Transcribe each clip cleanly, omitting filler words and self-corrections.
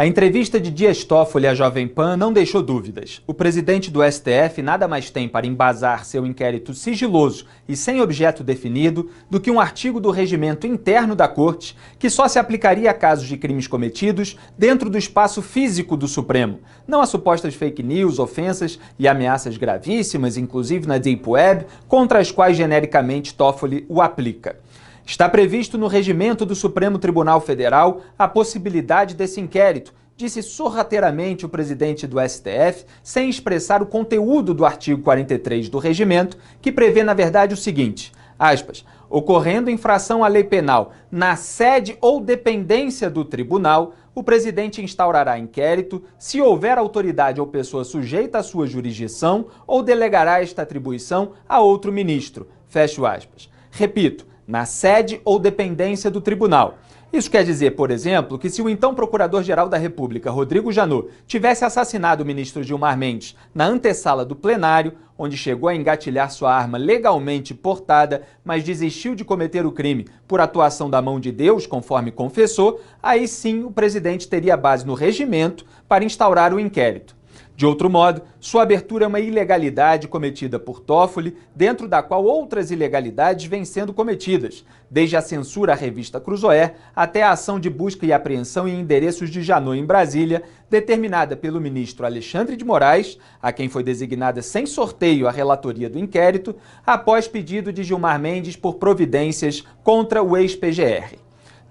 A entrevista de Dias Toffoli à Jovem Pan não deixou dúvidas. O presidente do STF nada mais tem para embasar seu inquérito sigiloso e sem objeto definido do que um artigo do regimento interno da Corte que só se aplicaria a casos de crimes cometidos dentro do espaço físico do Supremo, não a supostas fake news, ofensas e ameaças gravíssimas, inclusive na Deep Web, contra as quais genericamente Toffoli o aplica. Está previsto no regimento do Supremo Tribunal Federal a possibilidade desse inquérito, disse sorrateiramente o presidente do STF, sem expressar o conteúdo do artigo 43 do regimento, que prevê, na verdade, o seguinte, aspas, ocorrendo infração à lei penal na sede ou dependência do tribunal, o presidente instaurará inquérito se houver autoridade ou pessoa sujeita à sua jurisdição ou delegará esta atribuição a outro ministro, fecho aspas. Repito, na sede ou dependência do tribunal. Isso quer dizer, por exemplo, que se o então Procurador-Geral da República, Rodrigo Janot, tivesse assassinado o ministro Gilmar Mendes na antessala do plenário, onde chegou a engatilhar sua arma legalmente portada, mas desistiu de cometer o crime por atuação da mão de Deus, conforme confessou, aí sim o presidente teria base no regimento para instaurar o inquérito. De outro modo, sua abertura é uma ilegalidade cometida por Toffoli, dentro da qual outras ilegalidades vêm sendo cometidas, desde a censura à revista Cruzoé até a ação de busca e apreensão em endereços de Janot em Brasília, determinada pelo ministro Alexandre de Moraes, a quem foi designada sem sorteio a relatoria do inquérito, após pedido de Gilmar Mendes por providências contra o ex-PGR.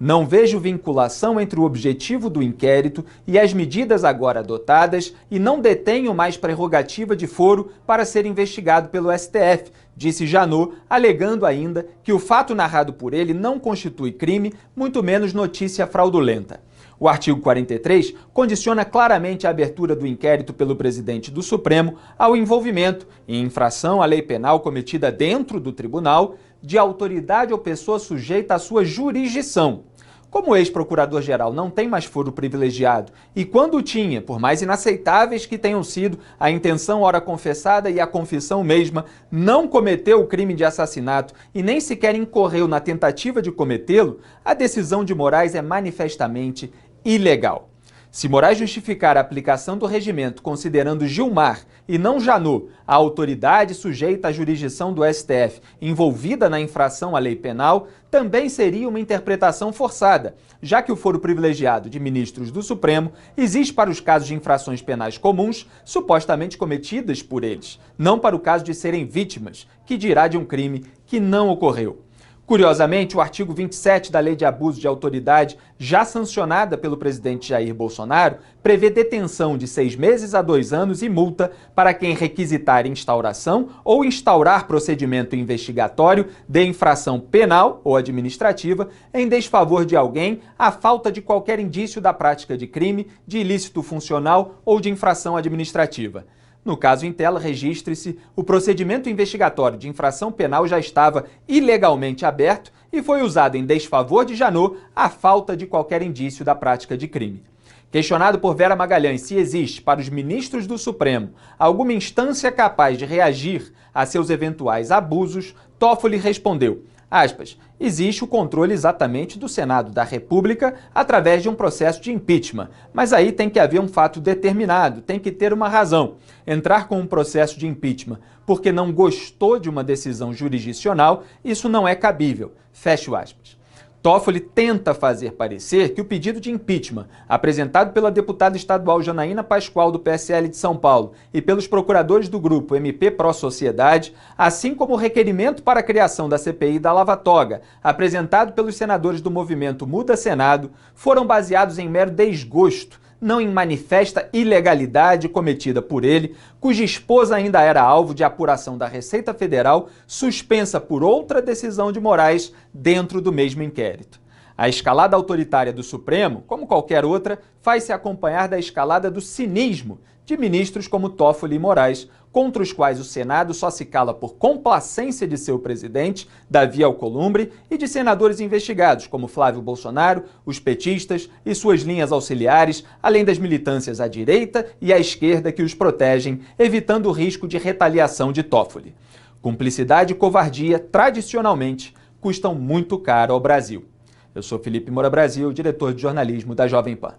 Não vejo vinculação entre o objetivo do inquérito e as medidas agora adotadas e não detenho mais prerrogativa de foro para ser investigado pelo STF, disse Janot, alegando ainda que o fato narrado por ele não constitui crime, muito menos notícia fraudulenta. O artigo 43 condiciona claramente a abertura do inquérito pelo presidente do Supremo ao envolvimento, em infração à lei penal cometida dentro do tribunal, de autoridade ou pessoa sujeita à sua jurisdição. Como o ex-procurador-geral não tem mais foro privilegiado e quando tinha, por mais inaceitáveis que tenham sido a intenção ora confessada e a confissão mesma, não cometeu o crime de assassinato e nem sequer incorreu na tentativa de cometê-lo, a decisão de Moraes é manifestamente ilegal. Se Moraes justificar a aplicação do regimento considerando Gilmar e não Janot a autoridade sujeita à jurisdição do STF envolvida na infração à lei penal, também seria uma interpretação forçada, já que o foro privilegiado de ministros do Supremo existe para os casos de infrações penais comuns supostamente cometidas por eles, não para o caso de serem vítimas, que dirá de um crime que não ocorreu. Curiosamente, o artigo 27 da Lei de Abuso de Autoridade, já sancionada pelo presidente Jair Bolsonaro, prevê detenção de 6 meses a 2 anos e multa para quem requisitar instauração ou instaurar procedimento investigatório de infração penal ou administrativa em desfavor de alguém à falta de qualquer indício da prática de crime, de ilícito funcional ou de infração administrativa. No caso em tela, registre-se, o procedimento investigatório de infração penal já estava ilegalmente aberto e foi usado em desfavor de Janot à falta de qualquer indício da prática de crime. Questionado por Vera Magalhães se existe, para os ministros do Supremo, alguma instância capaz de reagir a seus eventuais abusos, Toffoli respondeu, aspas, existe o controle exatamente do Senado da República através de um processo de impeachment, mas aí tem que haver um fato determinado, tem que ter uma razão. Entrar com um processo de impeachment porque não gostou de uma decisão jurisdicional, isso não é cabível. Fecho aspas. Toffoli tenta fazer parecer que o pedido de impeachment, apresentado pela deputada estadual Janaína Pascoal do PSL de São Paulo e pelos procuradores do grupo MP Pró Sociedade, assim como o requerimento para a criação da CPI da Lava Toga, apresentado pelos senadores do movimento Muda Senado, foram baseados em mero desgosto, não em manifesta ilegalidade cometida por ele, cuja esposa ainda era alvo de apuração da Receita Federal, suspensa por outra decisão de Moraes dentro do mesmo inquérito. A escalada autoritária do Supremo, como qualquer outra, faz-se acompanhar da escalada do cinismo de ministros como Toffoli e Moraes, contra os quais o Senado só se cala por complacência de seu presidente, Davi Alcolumbre, e de senadores investigados, como Flávio Bolsonaro, os petistas e suas linhas auxiliares, além das militâncias à direita e à esquerda que os protegem, evitando o risco de retaliação de Toffoli. Cumplicidade e covardia, tradicionalmente, custam muito caro ao Brasil. Eu sou Felipe Moura Brasil, diretor de jornalismo da Jovem Pan.